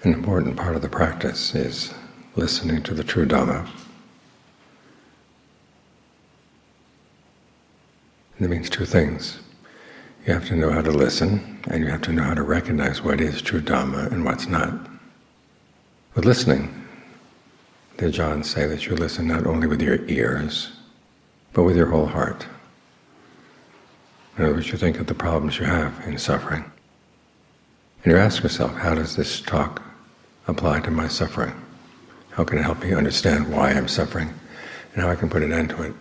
An important part of the practice is listening to the true Dhamma. And it means two things. You have to know how to listen, and you have to know how to recognize what is true Dhamma and what's not. With listening, the Ajahns say that you listen not only with your ears, but with your whole heart. In other words, you think of the problems you have in suffering. And you ask yourself, how does this talk apply to my suffering? How can it help me understand why I'm suffering and how I can put an end to it?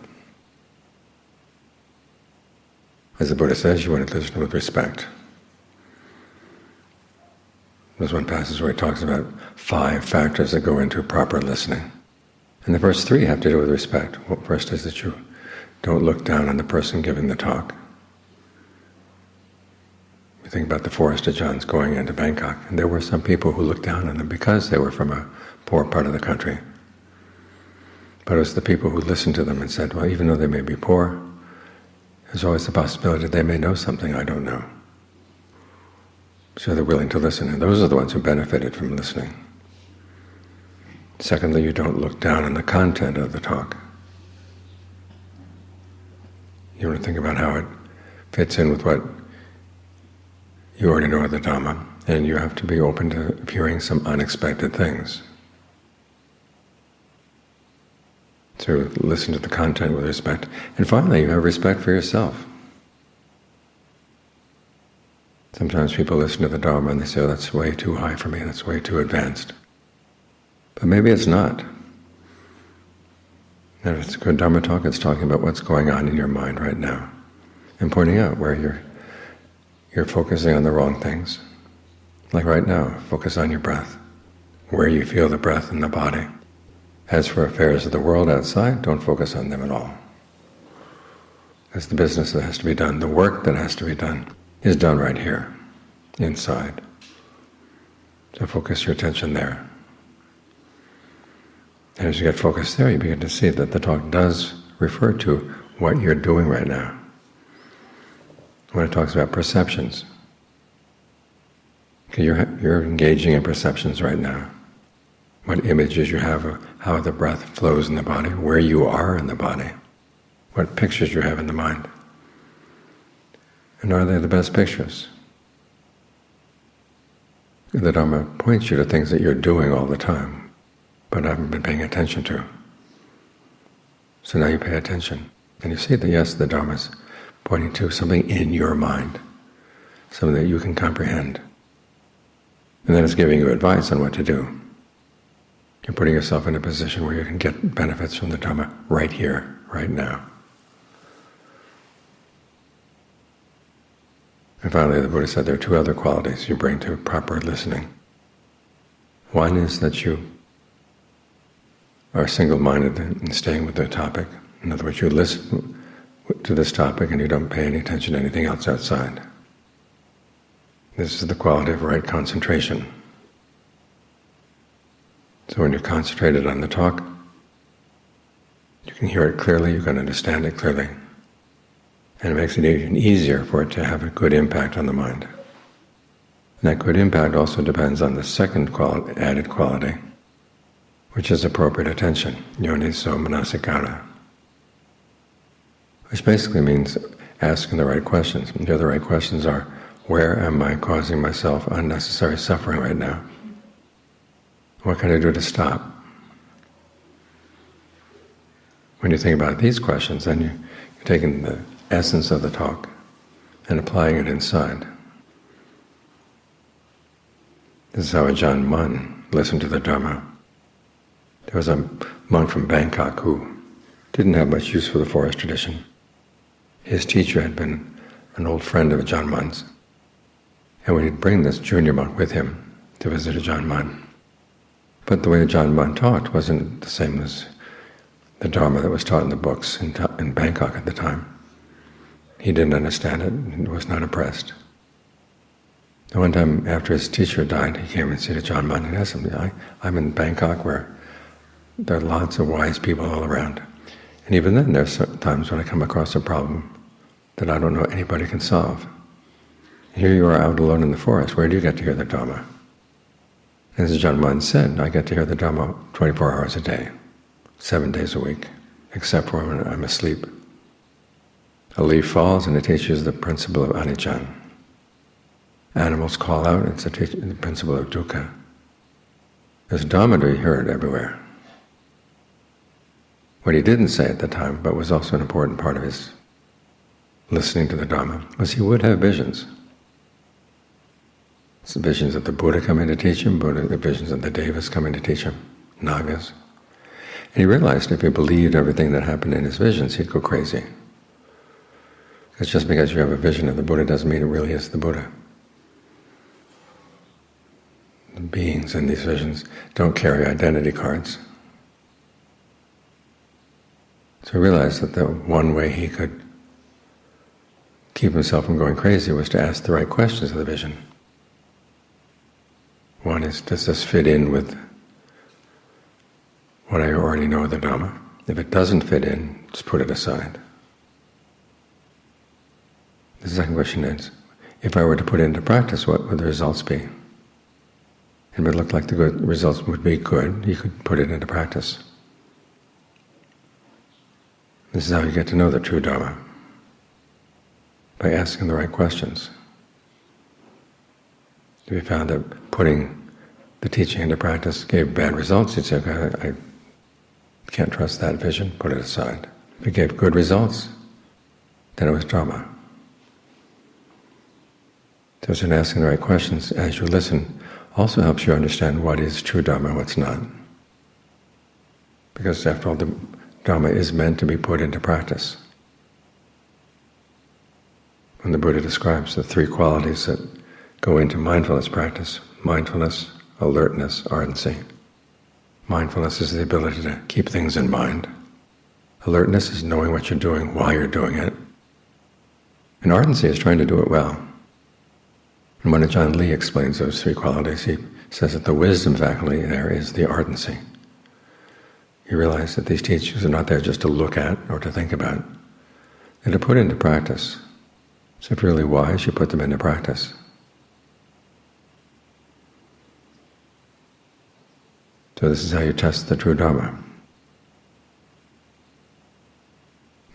As the Buddha says, you want to listen with respect. There's one passage where he talks about 5 factors that go into proper listening. And the first 3 have to do with respect. Well, first is that you don't look down on the person giving the talk. You think about the forest Ajahns going into Bangkok, and there were some people who looked down on them because they were from a poor part of the country. But it was the people who listened to them and said, well, even though they may be poor, there's always the possibility that they may know something I don't know. So they're willing to listen, and those are the ones who benefited from listening. Secondly, you don't look down on the content of the talk. You want to think about how it fits in with what you already know of the Dhamma, and you have to be open to hearing some unexpected things. So listen to the content with respect. And finally, you have respect for yourself. Sometimes people listen to the Dhamma and they say, oh, that's way too high for me, that's way too advanced. But maybe it's not. And if it's a good Dhamma talk, it's talking about what's going on in your mind right now, and pointing out where you're focusing on the wrong things. Like right now, focus on your breath, where you feel the breath in the body. As for affairs of the world outside, don't focus on them at all. That's the business that has to be done. The work that has to be done is done right here, inside. So focus your attention there. And as you get focused there, you begin to see that the talk does refer to what you're doing right now. When it talks about perceptions, okay, you're engaging in perceptions right now. What images you have of how the breath flows in the body, where you are in the body, what pictures you have in the mind. And are they the best pictures? The Dhamma points you to things that you're doing all the time, but haven't been paying attention to. So now you pay attention, and you see that yes, the Dhamma is pointing to something in your mind, something that you can comprehend. And then it's giving you advice on what to do. You're putting yourself in a position where you can get benefits from the Dhamma right here, right now. And finally, the Buddha said there are 2 other qualities you bring to proper listening. One is that you are single-minded in staying with the topic. In other words, you listen to this topic and you don't pay any attention to anything else outside. This is the quality of right concentration. So when you're concentrated on the talk, you can hear it clearly, you can understand it clearly, and it makes it even easier for it to have a good impact on the mind. And that good impact also depends on the second added quality, which is appropriate attention, yoniso manasikara, which basically means asking the right questions. And the other right questions are, where am I causing myself unnecessary suffering right now? What can I do to stop? When you think about these questions, then you're taking the essence of the talk and applying it inside. This is how Ajahn Mun listened to the Dhamma. There was a monk from Bangkok who didn't have much use for the forest tradition. His teacher had been an old friend of Ajahn Mun's, and when he'd bring this junior monk with him to visit Ajahn Mun. But the way Ajahn Mun taught wasn't the same as the Dharma that was taught in the books in Bangkok at the time. He didn't understand it and was not impressed. And one time after his teacher died, he came and said to Ajahn Mun and asked him, I'm in Bangkok where there are lots of wise people all around. And even then there's times when I come across a problem that I don't know anybody can solve. Here you are out alone in the forest, where do you get to hear the Dhamma? As Ajahn Mun said, I get to hear the Dhamma 24 hours a day, 7 days a week, except for when I'm asleep. A leaf falls and it teaches the principle of anicca. Animals call out, it's the principle of dukkha. There's Dhamma to be heard everywhere. What he didn't say at the time, but was also an important part of his listening to the Dhamma, was he would have visions. It's the visions of the Buddha coming to teach him, the visions of the Devas coming to teach him, Nagas. And he realized if he believed everything that happened in his visions, he'd go crazy. Because just because you have a vision of the Buddha doesn't mean it really is the Buddha. The beings in these visions don't carry identity cards. So he realized that the one way he could keep himself from going crazy was to ask the right questions of the vision. One is, does this fit in with what I already know of the Dhamma? If it doesn't fit in, just put it aside. The second question is, if I were to put it into practice, what would the results be? It would look like the good results would be good. You could put it into practice. This is how you get to know the true Dhamma, by asking the right questions. If you found that putting the teaching into practice gave bad results, you'd say, okay, I can't trust that vision, put it aside. If it gave good results, then it was Dhamma. So it's in asking the right questions as you listen also helps you understand what is true Dhamma and what's not. Because after all, the Dhamma is meant to be put into practice. When the Buddha describes the three qualities that go into mindfulness practice, mindfulness, alertness, ardency. Mindfulness is the ability to keep things in mind. Alertness is knowing what you're doing while you're doing it. And ardency is trying to do it well. And when Ajahn Lee explains those three qualities, he says that the wisdom faculty there is the ardency. You realize that these teachings are not there just to look at or to think about. They're to put into practice. So if you're really wise, you put them into practice. So this is how you test the true Dhamma.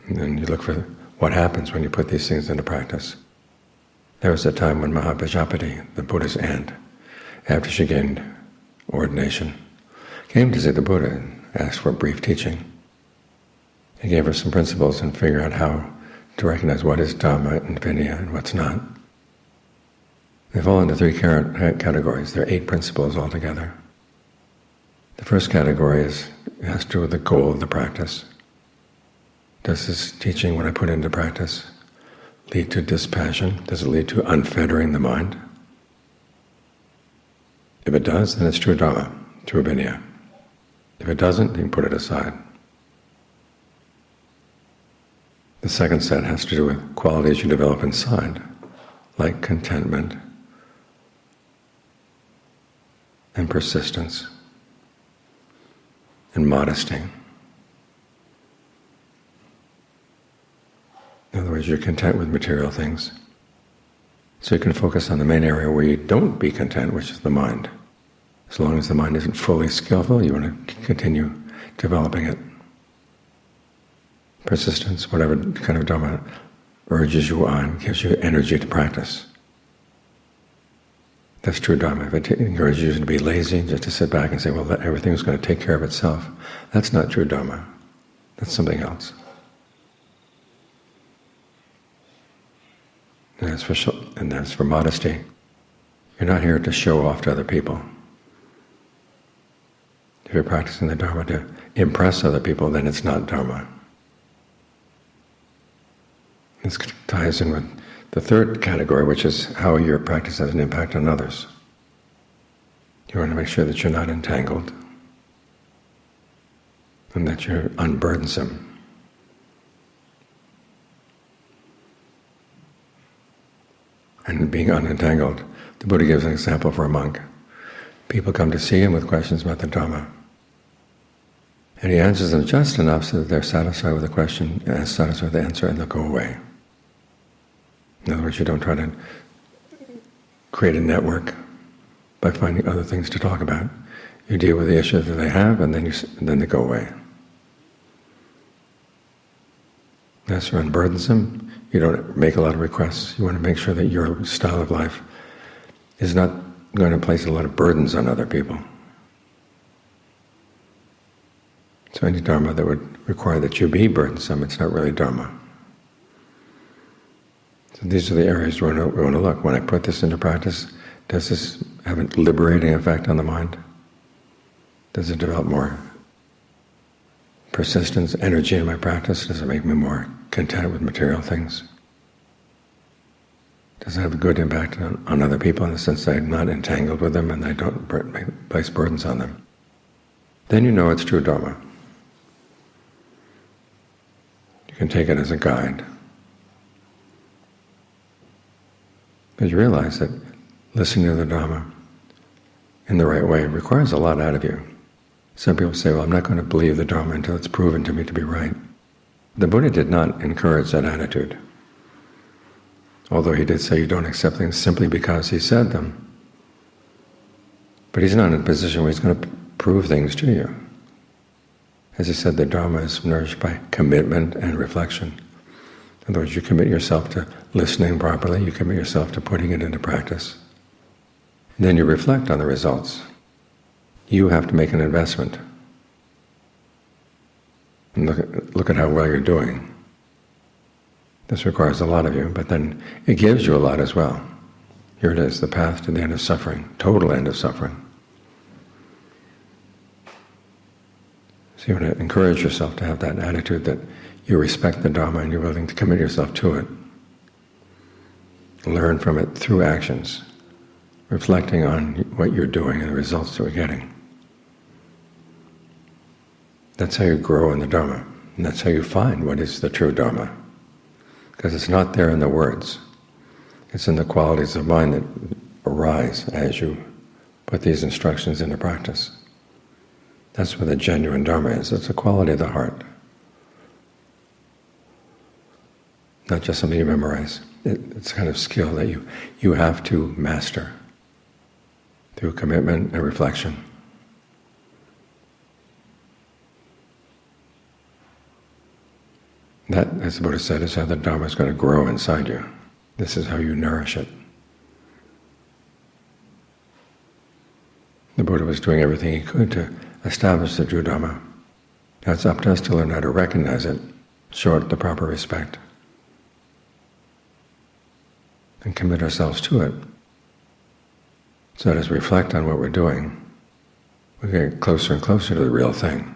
And then you look for what happens when you put these things into practice. There was a time when Mahapajapati, the Buddha's aunt, after she gained ordination, came to see the Buddha and asked for a brief teaching. He gave her some principles and figured out how to recognize what is Dhamma and Vinaya and what's not. They fall into three categories. There are 8 principles altogether. The first category has to do with the goal of the practice. Does this teaching, when I put it into practice, lead to dispassion? Does it lead to unfettering the mind? If it does, then it's true Dhamma, true Vinaya. If it doesn't, you can put it aside. The second set has to do with qualities you develop inside, like contentment and persistence and modesty. In other words, you're content with material things. So you can focus on the main area where you don't be content, which is the mind. As long as the mind isn't fully skillful, you want to continue developing it. Persistence, whatever kind of Dhamma urges you on, gives you energy to practice. That's true Dhamma. If it encourages you to be lazy, just to sit back and say, well, everything's going to take care of itself, that's not true Dhamma. That's something else. And as for modesty, you're not here to show off to other people. If you're practicing the Dhamma to impress other people, then it's not Dhamma. This ties in with the third category, which is how your practice has an impact on others. You want to make sure that you're not entangled and that you're unburdensome. And being unentangled, the Buddha gives an example for a monk. People come to see him with questions about the Dhamma. And he answers them just enough so that they're satisfied with the question, satisfied with the answer, and they'll go away. In other words, you don't try to create a network by finding other things to talk about. You deal with the issue that they have, and then they go away. That's unburdensome. You don't make a lot of requests. You want to make sure that your style of life is not going to place a lot of burdens on other people. So any Dharma that would require that you be burdensome, it's not really Dharma. So these are the areas we want to look. When I put this into practice, does this have a liberating effect on the mind? Does it develop more persistence, energy in my practice? Does it make me more content with material things? Does it have a good impact on other people in the sense that I'm not entangled with them and I don't place burdens on them? Then you know it's true Dharma. You can take it as a guide. But you realize that listening to the Dhamma in the right way requires a lot out of you. Some people say, well, I'm not going to believe the Dhamma until it's proven to me to be right. The Buddha did not encourage that attitude. Although he did say you don't accept things simply because he said them. But he's not in a position where he's going to prove things to you. As he said, the Dhamma is nourished by commitment and reflection. In other words, you commit yourself to listening properly, you commit yourself to putting it into practice. And then you reflect on the results. You have to make an investment. And look at how well you're doing. This requires a lot of you, but then it gives you a lot as well. Here it is, the path to the end of suffering, total end of suffering. So you want to encourage yourself to have that attitude that you respect the Dhamma and you're willing to commit yourself to it. Learn from it through actions, reflecting on what you're doing and the results that we're getting. That's how you grow in the Dhamma, and that's how you find what is the true Dhamma. Because it's not there in the words. It's in the qualities of mind that arise as you put these instructions into practice. That's where the genuine Dharma is. It's a quality of the heart. Not just something you memorize. It's a kind of skill that you have to master through commitment and reflection. That, as the Buddha said, is how the Dhamma is going to grow inside you. This is how you nourish it. The Buddha was doing everything he could to establish the true Dhamma. Now it's up to us to learn how to recognize it, show it the proper respect, and commit ourselves to it. So that as we reflect on what we're doing, we get closer and closer to the real thing.